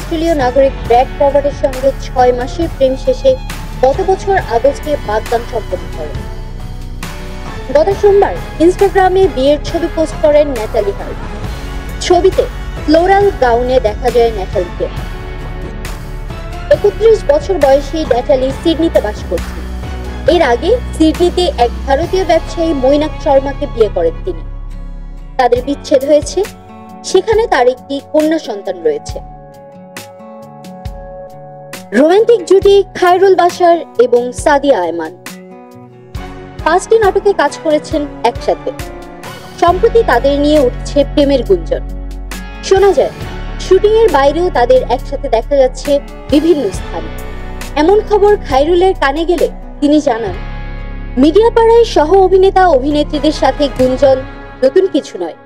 অস্ট্রেলীয় নাগরিক ব্র্যাড রবার্টের সঙ্গে 6 মাসের প্রেম শেষে গত বছর আগস্টে বাগদান সম্পন্ন করেন। গত সোমবার ইনস্টাগ্রামে বিয়ের ছবি পোস্ট করেন ন্যাটালি হার্ট। ছবিতে ফ্লোরাল গাউনে দেখা যায় ন্যাটালিকে। 31 বছর বয়সী ন্যাটালি সিডনিতে বাস করছেন। এর আগে সিডনিতে এক ভারতীয় ব্যবসায়ী মৈনাক শর্মাকে বিয়ে করেন তিনি। তাদের বিচ্ছেদ হয়েছে, সেখানে তার একটি কন্যা সন্তান রয়েছে। রোমান্টিক জুটি খায়রুল বাশার এবং সাদিয়া আয়মান 5টি নাটকে কাজ করেছেন একসাথে। সম্প্রতি তাদের নিয়ে উঠছে প্রেমের গুঞ্জন। শোনা যায় শুটিং এর বাইরেও তাদের একসাথে দেখা যাচ্ছে বিভিন্ন স্থানে। এমন খবর খায়রুলের কানে গেলে তিনি জানান, মিডিয়া পাড়ায় সহ অভিনেতা অভিনেত্রীদের সাথে গুঞ্জন নতুন কিছু নয়।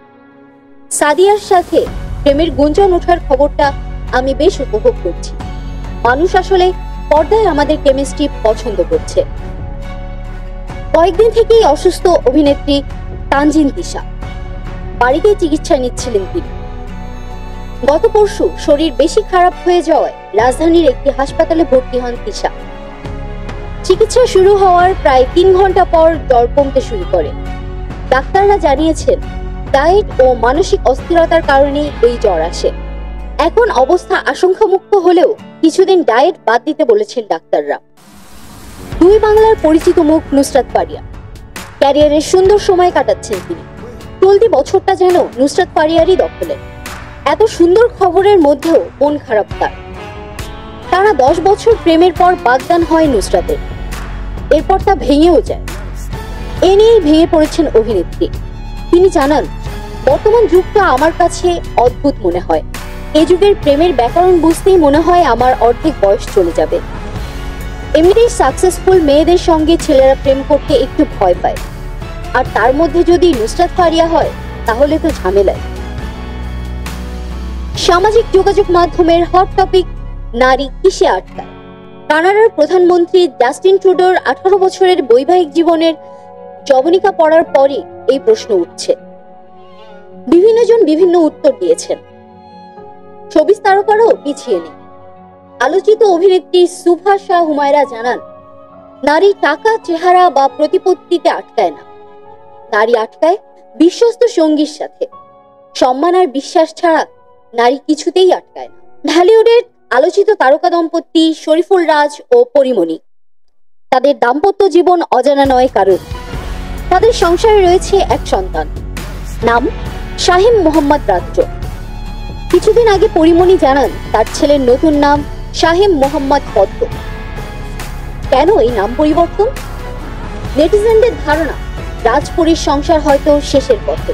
সাদিয়ার সাথে প্রেমের গুঞ্জন ওঠার খবরটা আমি বেশ উপভোগ করছি। মানুষ আসলে পর্দায় আমাদের কেমিস্ট্রি পছন্দ করছে। কয়েকদিন থেকেই অসুস্থ অভিনেত্রী তানজিন তিশা। বাড়িতে চিকিৎসা নিচ্ছিলেন তিনি। গত পরশু শরীর বেশি খারাপ হয়ে যাওয়ায় রাজধানীর একটি হাসপাতালে ভর্তি হন তিশা। চিকিৎসা শুরু হওয়ার প্রায় 3 ঘন্টা পর জ্বর কমতে শুরু করে। ডাক্তাররা জানিয়েছেন ডায়েট ও মানসিক অস্থিরতার কারণে এই জ্বর আসে। এখন অবস্থা আশঙ্কামুক্ত হলেও কিছুদিন ডায়েট বাদ দিতে বলেছেন ডাক্তাররা। দুই বাংলার পরিচিত মুখ নুসরাত ফারিয়া। ক্যারিয়ারের সুন্দর সময় কাটাচ্ছেন তিনি। চলতি বছরটা যেন নুসরাত ফারিয়ারই দখলে। এত সুন্দর খবরের মধ্যেও মন খারাপ তার। টানা 10 বছর প্রেমের পর বাগদান হয় নুসরাতের। এরপর তা ভেঙেও যায়। এ নিয়েই ভেঙে পড়েছেন অভিনেত্রী। তিনি জানান, বর্তমান যুগটা আমার কাছে অদ্ভুত মনে হয়। এ যুগের প্রেমের ব্যাকরণ বুঝতেই মনে হয় আমার অর্ধেক বয়স চলে যাবে। এমনিতেই সাকসেসফুল মেয়েদের সঙ্গে ছেলেরা প্রেম করতে একটু ভয় পায়, আর তার মধ্যে যদি নুসরাত ফারিয়া হয় তাহলে তো ঝামেলায়। সামাজিক যোগাযোগ মাধ্যমের হট টপিক নারী কিসে আটকায়। কানাডার প্রধানমন্ত্রী জাস্টিন ট্রুডোর 18 বছরের বৈবাহিক জীবনের জবনিকা পড়ার পরই এই প্রশ্ন উঠছে। বিভিন্ন জন বিভিন্ন উত্তর দিয়েছেন। শোবিজ তারকারাও পিছিয়ে নেই। আলোচিত অভিনেত্রী সুভাষা হুমায়রা জানান, নারী টাকা, চেহারা বা প্রতিপত্তিতে আটকায় না। নারী আটকায় বিশ্বস্ত সঙ্গীর সাথে। সম্মান আর বিশ্বাস ছাড়া নারী কিছুতেই আটকায় না। ঢালিউডের আলোচিত তারকা দম্পতি শরীফুল রাজ ও পরিমণি। তাদের দাম্পত্য জীবন অজানা নয় কারণ। তাদের সংসারে রয়েছে এক সন্তান, নাম শাহিম মোহাম্মদ রাজ্য। কিছুদিন আগে পরিমণি জানান তার ছেলের নতুন নাম শাহিম মোহাম্মদ পদ্ম। কেন এই নাম পরিবর্তন? নেটিজেনদের ধারণা রাজপুরীর সংসার হয়তো শেষের পথে,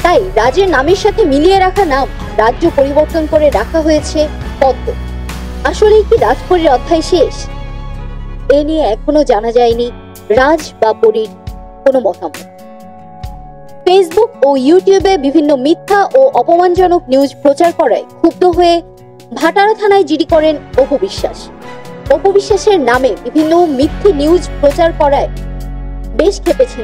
তাই রাজের নামের সাথে মিলিয়ে রাখা নাম রাজ্য পরিবর্তন করে রাখা হয়েছে পদ্ম। আসলে কি রাজপুরীর অধ্যায় শেষ? এ নিয়ে এখনো জানা যায়নি রাজ বা পরীর কোনো মতামত। ফেসবুক ও ইউটিউবে বিভিন্ন মিথ্যা ও অপমানজনক নিউজ প্রচার করায় ক্ষুব্ধ হয়ে ভাটারা থানায় জিডি করেন অপু বিশ্বাস। অপু বিশ্বাসের নামে বিভিন্ন মিথ্যে নিউজ প্রচার করায় বেশ ক্ষেপেছেন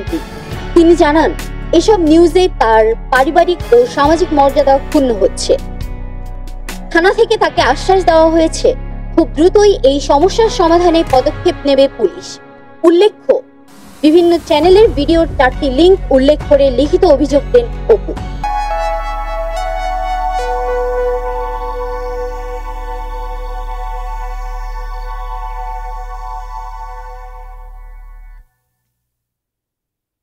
তিনি জানান, এসব নিউজে তার পারিবারিক ও সামাজিক মর্যাদা ক্ষুণ্ণ হচ্ছে। থানা থেকে তাকে আশ্বাস দেওয়া হয়েছে খুব দ্রুতই এই সমস্যার সমাধানে পদক্ষেপ নেবে পুলিশ। উল্লেখ্য, বিভিন্ন চ্যানেলের ভিডিওর 4টি লিঙ্ক উল্লেখ করে লিখিত অভিযোগ দেন অপু।